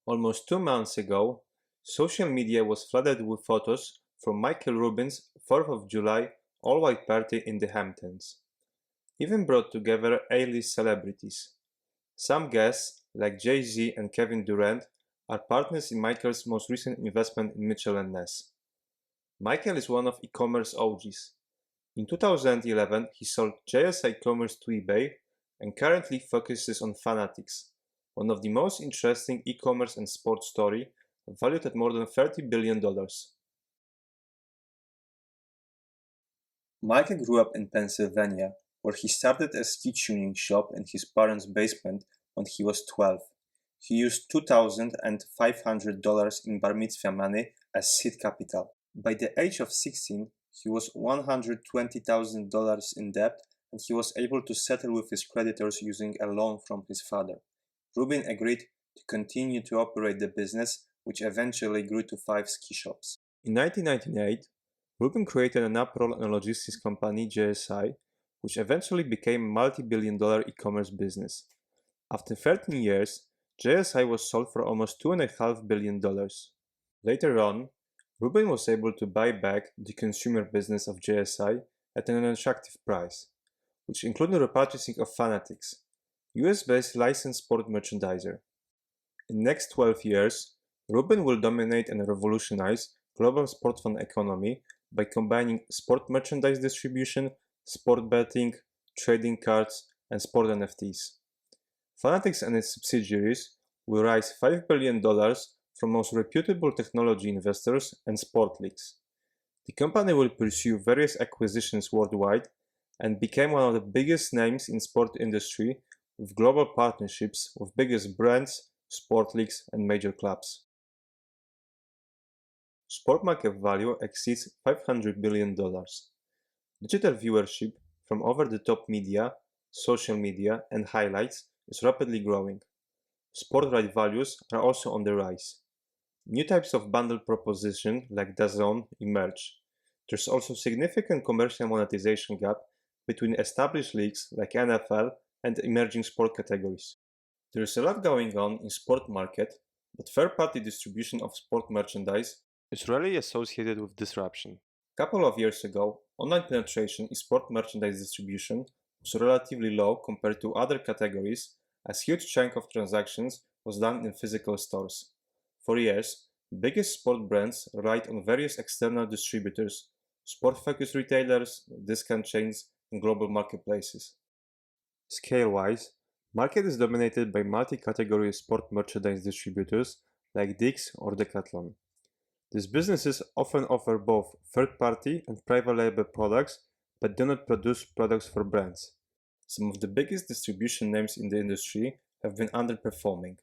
Almost 2 months ago, social media was flooded with photos from Michael Rubin's 4th of July all-white party in the Hamptons. Even brought together A-list celebrities. Some guests, like Jay-Z and Kevin Durant, are partners in Michael's most recent investment in Mitchell & Ness. Michael is one of e-commerce OGs. In 2011, he sold JSI Commerce to eBay and currently focuses on Fanatics, one of the most interesting e-commerce and sports story, valued at more than $30 billion. Michael grew up in Pennsylvania, where he started a ski tuning shop in his parents' basement when he was 12. He used $2,500 in bar mitzvah money as seed capital. By the age of 16, he was $120,000 in debt, and he was able to settle with his creditors using a loan from his father. Rubin agreed to continue to operate the business, which eventually grew to 5 ski shops. In 1998, Rubin created an apparel and logistics company, JSI, which eventually became a multi-billion-dollar e-commerce business. After 13 years, JSI was sold for almost $2.5 billion. Later on, Rubin was able to buy back the consumer business of JSI at an attractive price, which included the repurchasing of Fanatics, US-based licensed sport merchandiser. In the next 12 years, Rubin will dominate and revolutionize global sport fan economy by combining sport merchandise distribution, sport betting, trading cards, and sport NFTs. Fanatics and its subsidiaries will raise $5 billion from most reputable technology investors and sport leagues. The company will pursue various acquisitions worldwide and became one of the biggest names in sport industry with global partnerships with biggest brands, sport leagues, and major clubs. Sport market value exceeds $500 billion. Digital viewership from over-the-top media, social media, and highlights is rapidly growing. Sport right values are also on the rise. New types of bundle proposition like DAZN emerge. There's also significant commercial monetization gap between established leagues like NFL and emerging sport categories. There is a lot going on in sport market, but third-party distribution of sport merchandise is rarely associated with disruption. A couple of years ago, online penetration in sport merchandise distribution was relatively low compared to other categories, as a huge chunk of transactions was done in physical stores. For years, biggest sport brands relied on various external distributors, sport-focused retailers, discount chains, and global marketplaces. Scale-wise, market is dominated by multi-category sport merchandise distributors like Dick's or Decathlon. These businesses often offer both third-party and private label products, but do not produce products for brands. Some of the biggest distribution names in the industry have been underperforming.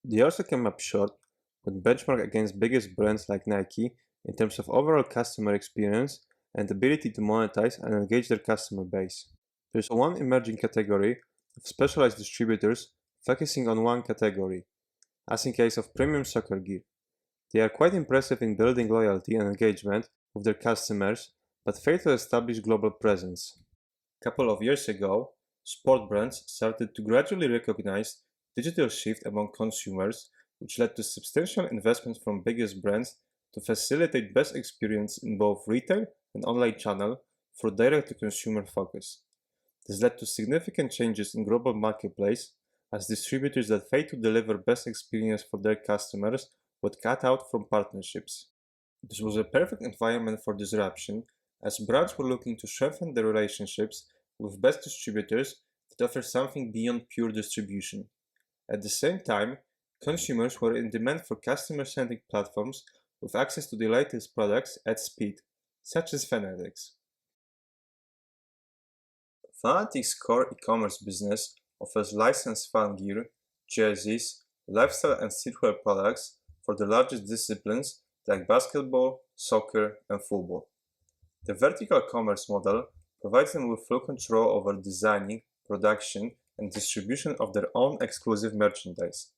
They also came up short when benchmarked against biggest brands like Nike in terms of overall customer experience and ability to monetize and engage their customer base. There is one emerging category of specialized distributors focusing on one category, as in case of premium soccer gear. They are quite impressive in building loyalty and engagement with their customers, but fail to establish global presence. A couple of years ago, sport brands started to gradually recognize digital shift among consumers, which led to substantial investment from biggest brands to facilitate best experience in both retail and online channel for direct-to-consumer focus. This led to significant changes in global marketplace as distributors that failed to deliver best experience for their customers would cut out from partnerships. This was a perfect environment for disruption, as brands were looking to strengthen their relationships with best distributors that offer something beyond pure distribution. At the same time, consumers were in demand for customer-centric platforms with access to the latest products at speed, such as Fanatics. Fanatics' core e-commerce business offers licensed fan gear, jerseys, lifestyle and streetwear products for the largest disciplines like basketball, soccer, and football. The vertical commerce model provides them with full control over designing, production, and distribution of their own exclusive merchandise.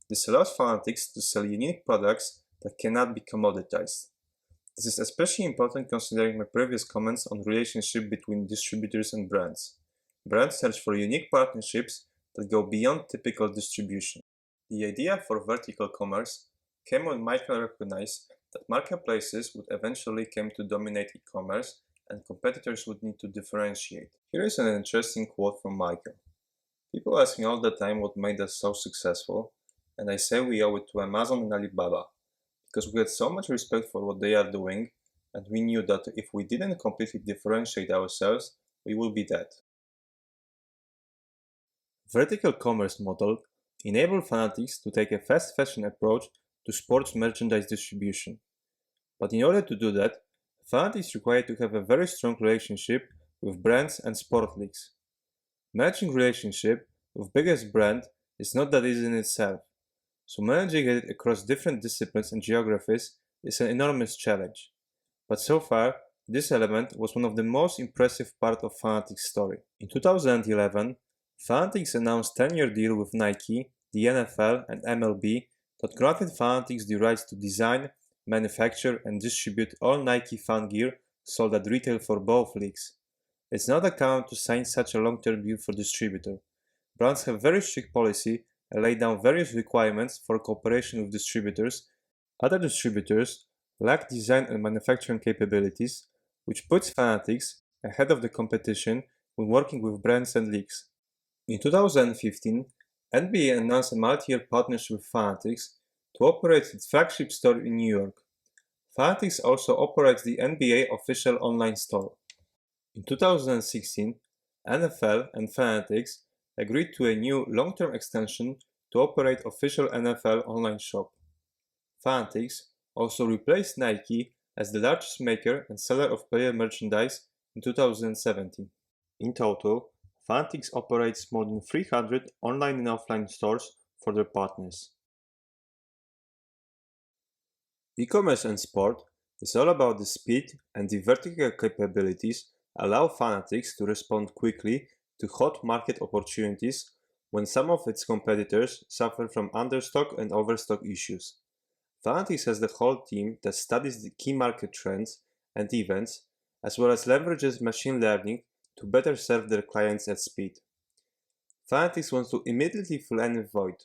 This allows Fanatics to sell unique products that cannot be commoditized. This is especially important considering my previous comments on relationship between distributors and brands. Brands search for unique partnerships that go beyond typical distribution. The idea for vertical commerce came when Michael recognized that marketplaces would eventually come to dominate e-commerce and competitors would need to differentiate. Here is an interesting quote from Michael. People ask me all the time what made us so successful, and I say we owe it to Amazon and Alibaba, because we had so much respect for what they are doing, and we knew that if we didn't completely differentiate ourselves, we would be dead. Vertical commerce model enabled Fanatics to take a fast fashion approach to sports merchandise distribution. But in order to do that, Fanatics required to have a very strong relationship with brands and sport leagues. Managing relationship with biggest brand is not that easy in itself, so managing it across different disciplines and geographies is an enormous challenge. But so far, this element was one of the most impressive parts of Fanatics' story. In 2011, Fanatics announced a 10-year deal with Nike, the NFL, and MLB that granted Fanatics the rights to design, manufacture, and distribute all Nike fan gear sold at retail for both leagues. It's not uncommon to sign such a long-term deal for distributor. Brands have very strict policy and lay down various requirements for cooperation with distributors. Other distributors lack design and manufacturing capabilities, which puts Fanatics ahead of the competition when working with brands and leagues. In 2015, NBA announced a multi-year partnership with Fanatics to operate its flagship store in New York. Fanatics also operates the NBA official online store. In 2016, NFL and Fanatics agreed to a new long-term extension to operate official NFL online shop. Fanatics also replaced Nike as the largest maker and seller of player merchandise in 2017. In total, Fanatics operates more than 300 online and offline stores for their partners. E-commerce and sport is all about the speed and the vertical capabilities allow Fanatics to respond quickly to hot market opportunities when some of its competitors suffer from understock and overstock issues. Fanatics has the whole team that studies the key market trends and events, as well as leverages machine learning to better serve their clients at speed. Fanatics wants to immediately fill any void.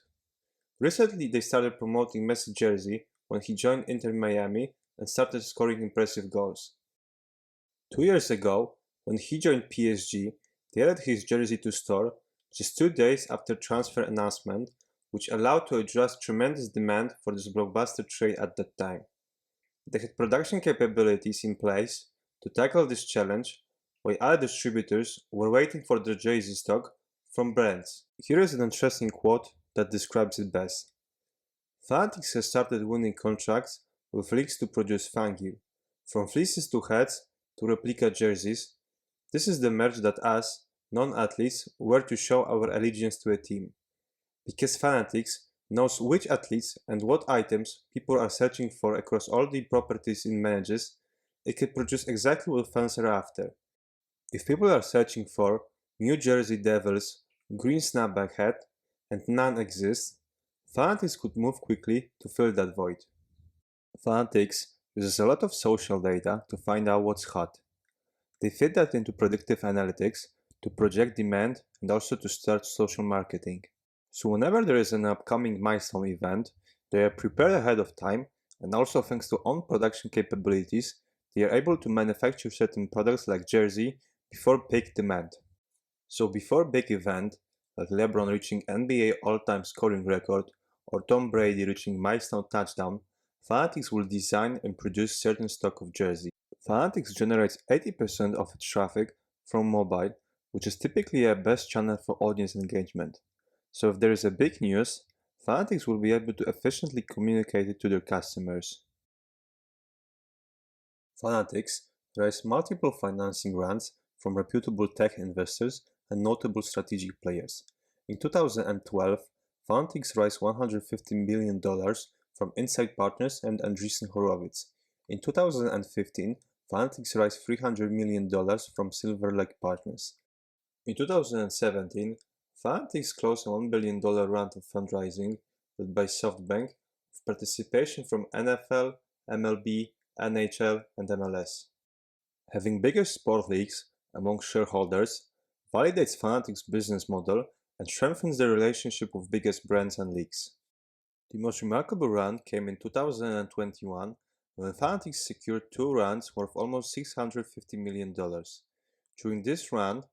Recently, they started promoting Messi jersey when he joined Inter Miami and started scoring impressive goals. 2 years ago, when he joined PSG, they added his jersey to store just 2 days after transfer announcement, which allowed to address tremendous demand for this blockbuster trade at that time. They had production capabilities in place to tackle this challenge, while other distributors were waiting for their jersey stock from brands. Here is an interesting quote that describes it best. Fanatics has started winning contracts with leagues to produce fan gear, from fleeces to hats to replica jerseys. This is the merch that us, non-athletes, wear to show our allegiance to a team. Because Fanatics knows which athletes and what items people are searching for across all the properties it manages, it can produce exactly what fans are after. If people are searching for New Jersey Devils green snapback hat and none exists, Fanatics could move quickly to fill that void. Fanatics uses a lot of social data to find out what's hot. They feed that into predictive analytics to project demand and also to start social marketing. So whenever there is an upcoming milestone event, they are prepared ahead of time, and also thanks to own production capabilities, they are able to manufacture certain products like jersey before peak demand. So before big event, like LeBron reaching NBA all-time scoring record or Tom Brady reaching milestone touchdown, Fanatics will design and produce certain stock of jersey. Fanatics generates 80% of its traffic from mobile, which is typically a best channel for audience engagement. So if there is a big news, Fanatics will be able to efficiently communicate it to their customers. Fanatics raised multiple financing rounds from reputable tech investors and notable strategic players. In 2012, Fanatics raised $150 million from Insight Partners and Andreessen Horowitz. In 2015, Fanatics raised $300 million from Silver Lake Partners. In 2017, Fanatics closed a $1 billion round of fundraising led by SoftBank with participation from NFL, MLB, NHL, and MLS. Having bigger sport leagues among shareholders validates Fanatics' business model and strengthens the relationship with biggest brands and leagues. The most remarkable run came in 2021 when Fanatics secured two runs worth almost $650 million. During this run,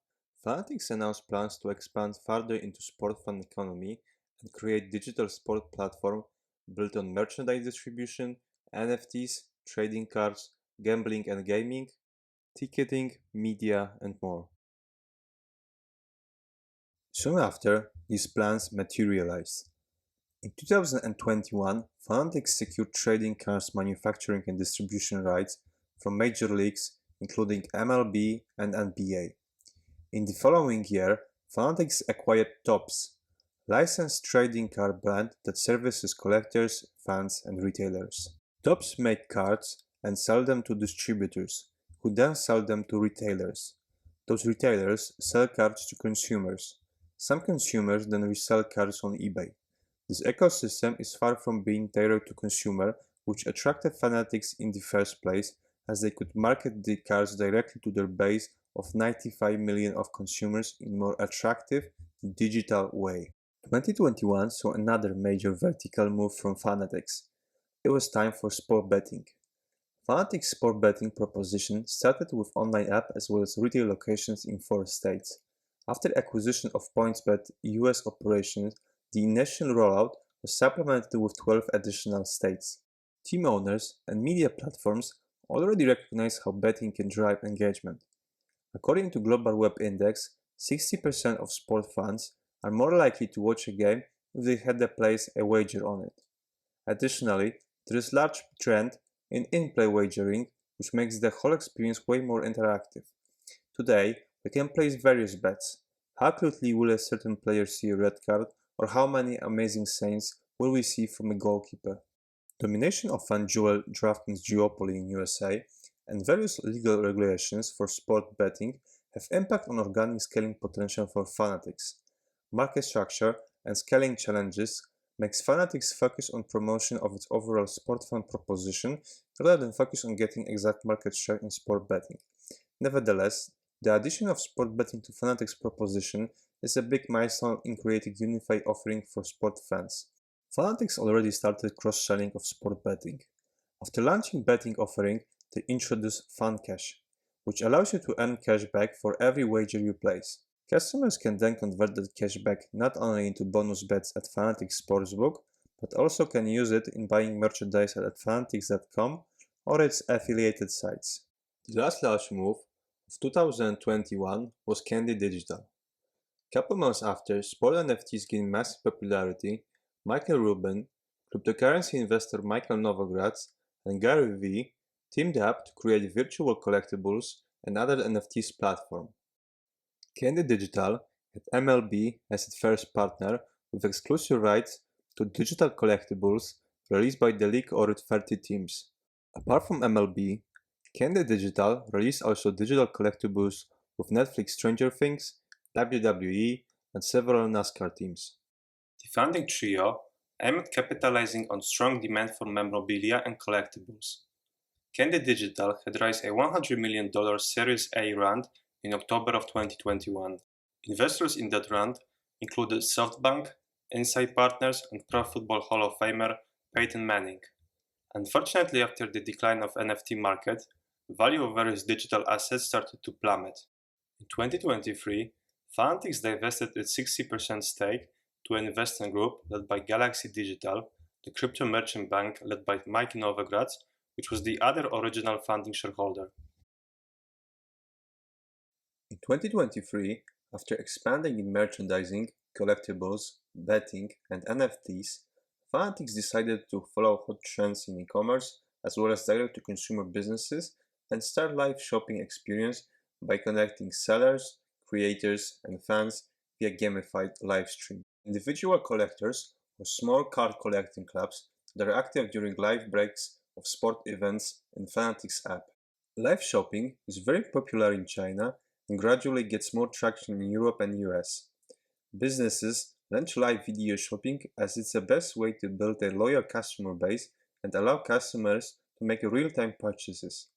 Fanatics announced plans to expand further into sport fan economy and create digital sport platform built on merchandise distribution, NFTs, trading cards, gambling and gaming, ticketing, media, and more. Soon after, these plans materialized. In 2021, Fanatics secured trading cards manufacturing and distribution rights from major leagues including MLB and NBA. In the following year, Fanatics acquired Topps, licensed trading card brand that services collectors, fans, and retailers. Topps make cards and sell them to distributors, who then sell them to retailers. Those retailers sell cards to consumers. Some consumers then resell cards on eBay. This ecosystem is far from being tailored to consumer, which attracted Fanatics in the first place, as they could market the cards directly to their base of 95 million of consumers in a more attractive, digital way. 2021 saw another major vertical move from Fanatics. It was time for sport betting. Fanatics' sport betting proposition started with online app as well as retail locations in 4 states. After acquisition of PointsBet US operations, the initial rollout was supplemented with 12 additional states. Team owners and media platforms already recognize how betting can drive engagement. According to Global Web Index, 60% of sport fans are more likely to watch a game if they had to place a wager on it. Additionally, there is a large trend in in-play wagering, which makes the whole experience way more interactive. Today, we can place various bets. How quickly will a certain player see a red card, or how many amazing saints will we see from a goalkeeper? Domination of FanDuel DraftKings duopoly in USA and various legal regulations for sport betting have impact on organic scaling potential for Fanatics. Market structure and scaling challenges makes Fanatics focus on promotion of its overall sport fan proposition rather than focus on getting exact market share in sport betting. Nevertheless, the addition of sport betting to Fanatics' proposition is a big milestone in creating a unified offering for sport fans. Fanatics already started cross-selling of sport betting. After launching betting offering, they introduced FanCash, which allows you to earn cash back for every wager you place. Customers can then convert that cash back not only into bonus bets at Fanatics Sportsbook, but also can use it in buying merchandise at fanatics.com or its affiliated sites. The last large move of 2021 was Candy Digital. A couple months after sport NFTs gained massive popularity, Michael Rubin, cryptocurrency investor Michael Novogratz, and Gary Vee teamed up to create virtual collectibles and other NFTs platform. Candy Digital had MLB as its first partner with exclusive rights to digital collectibles released by the league or its 30 teams. Apart from MLB, Candy Digital released also digital collectibles with Netflix Stranger Things, WWE, and several NASCAR teams. The founding trio aimed at capitalizing on strong demand for memorabilia and collectibles. Candy Digital had raised a $100 million Series A round in October of 2021. Investors in that round included SoftBank, Insight Partners, and Pro Football Hall of Famer Peyton Manning. Unfortunately, after the decline of NFT market, value of various digital assets started to plummet. In 2023, Fanatics divested its 60% stake to an investment group led by Galaxy Digital, the crypto merchant bank led by Mike Novogratz, which was the other original founding shareholder. In 2023, after expanding in merchandising, collectibles, betting, and NFTs, Fanatics decided to follow hot trends in e-commerce as well as direct-to-consumer businesses and start live shopping experience by connecting sellers, creators, and fans via gamified live stream. Individual collectors or small card collecting clubs that are active during live breaks of sport events in Fanatics app. Live shopping is very popular in China and gradually gets more traction in Europe and US. Businesses launch live video shopping as it's the best way to build a loyal customer base and allow customers to make real-time purchases.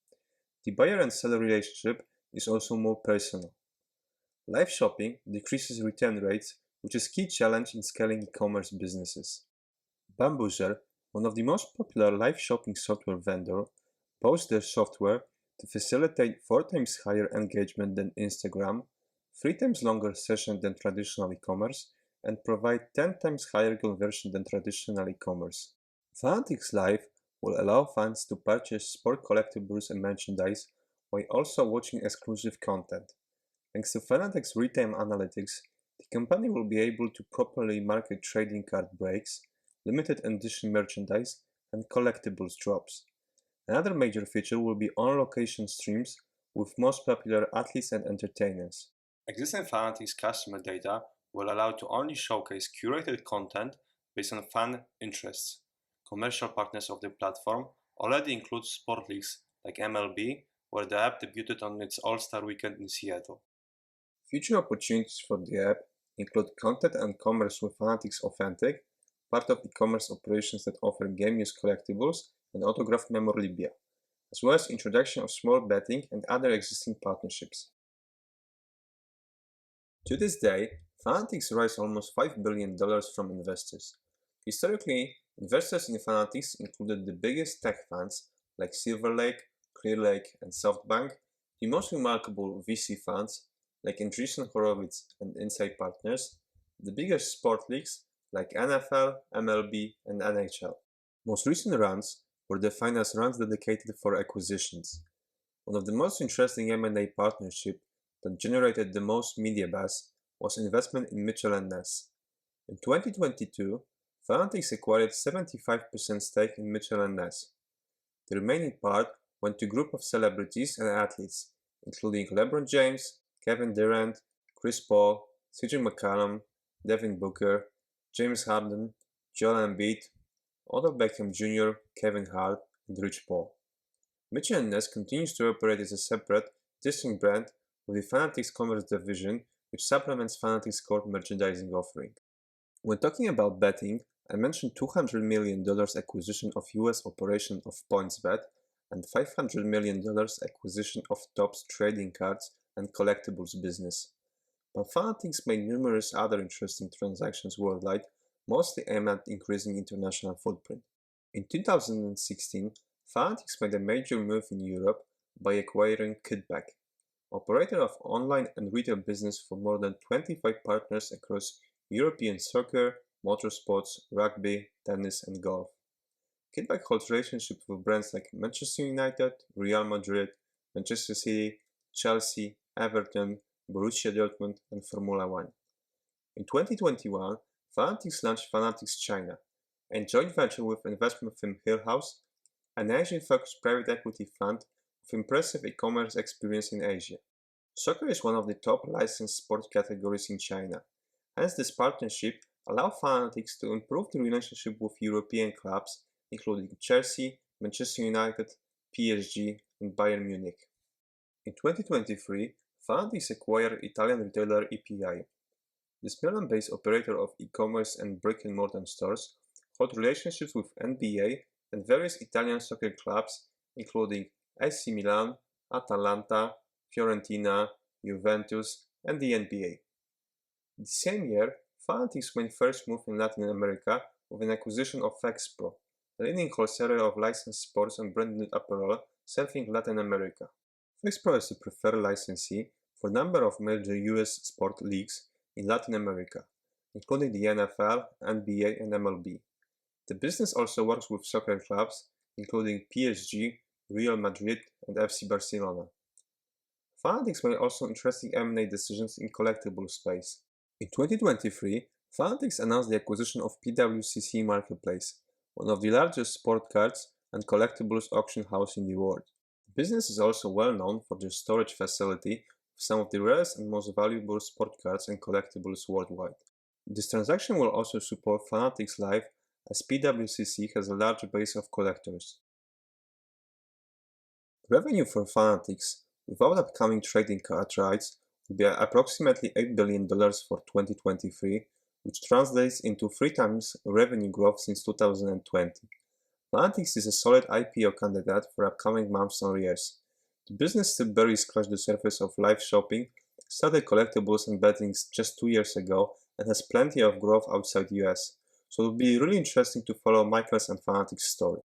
The buyer and seller relationship is also more personal. Live shopping decreases return rates, which is a key challenge in scaling e-commerce businesses. Bambuser, one of the most popular live shopping software vendor, posts their software to facilitate 4 times higher engagement than Instagram, 3 times longer session than traditional e-commerce, and provide 10 times higher conversion than traditional e-commerce. Fanatics Live will allow fans to purchase sport collectibles and merchandise while also watching exclusive content. Thanks to Fanatics real-time analytics, the company will be able to properly market trading card breaks, limited edition merchandise, and collectibles drops. Another major feature will be on-location streams with most popular athletes and entertainers. Existing Fanatics customer data will allow to only showcase curated content based on fan interests. Commercial partners of the platform already include sport leagues like MLB, where the app debuted on its All-Star weekend in Seattle. Future opportunities for the app include content and commerce with Fanatics Authentic, part of e-commerce operations that offer game use collectibles and autographed memorabilia, as well as introduction of small betting and other existing partnerships. To this day, Fanatics raised almost $5 billion from investors. Historically, investors in Fanatics included the biggest tech funds like Silver Lake, Clear Lake, and SoftBank, the most remarkable VC funds like Andreessen Horowitz and Insight Partners, the biggest sport leagues like NFL, MLB, and NHL. Most recent rounds were defined as rounds dedicated for acquisitions. One of the most interesting M&A partnerships that generated the most media buzz was investment in Mitchell & Ness. In 2022, Fanatics acquired 75% stake in Mitchell & Ness. The remaining part went to a group of celebrities and athletes, including LeBron James, Kevin Durant, Chris Paul, CJ McCollum, Devin Booker, James Harden, Joel Embiid, Odell Beckham Jr., Kevin Hart, and Rich Paul. Mitchell & Ness continues to operate as a separate, distinct brand with the Fanatics Commerce division, which supplements Fanatics' core merchandising offering. When talking about betting, I mentioned $200 million acquisition of US operation of PointsBet and $500 million acquisition of Topps trading cards and collectibles business. But Fanatics made numerous other interesting transactions worldwide, mostly aimed at increasing international footprint. In 2016, Fanatics made a major move in Europe by acquiring Kitback, operator of online and retail business for more than 25 partners across European soccer, motorsports, rugby, tennis, and golf. Kitback holds relationships with brands like Manchester United, Real Madrid, Manchester City, Chelsea, Everton, Borussia Dortmund, and Formula One. In 2021, Fanatics launched Fanatics China, a joint venture with investment firm Hillhouse, an Asian-focused private equity fund with impressive e-commerce experience in Asia. Soccer is one of the top licensed sport categories in China. Hence, this partnership allows Fanatics to improve the relationship with European clubs, including Chelsea, Manchester United, PSG, and Bayern Munich. In 2023, Fanatics acquired Italian retailer EPI. This Milan-based operator of e-commerce and brick-and-mortar stores holds relationships with NBA and various Italian soccer clubs, including AC Milan, Atalanta, Fiorentina, Juventus, and the NBA. The same year, Fanatics made first move in Latin America with an acquisition of FexPro, a leading wholesaler of licensed sports and branded apparel serving Latin America. FexPro is the preferred licensee for a number of major US sport leagues in Latin America, including the NFL, NBA, and MLB. The business also works with soccer clubs, including PSG, Real Madrid, and FC Barcelona. Fanatics made also interesting M&A decisions in collectible space. In 2023, Fanatics announced the acquisition of PWCC Marketplace, one of the largest sport cards and collectibles auction house in the world. The business is also well known for their storage facility with some of the rarest and most valuable sport cards and collectibles worldwide. This transaction will also support Fanatics Live, as PWCC has a large base of collectors. Revenue for Fanatics without upcoming trading card rights will be approximately $8 billion for 2023, which translates into 3 times revenue growth since 2020. Fanatics is a solid IPO candidate for upcoming months or years. The business still barely scratched the surface of live shopping, started collectibles and betting just 2 years ago, and has plenty of growth outside US, So it will be really interesting to follow Michael's and Fanatics' story.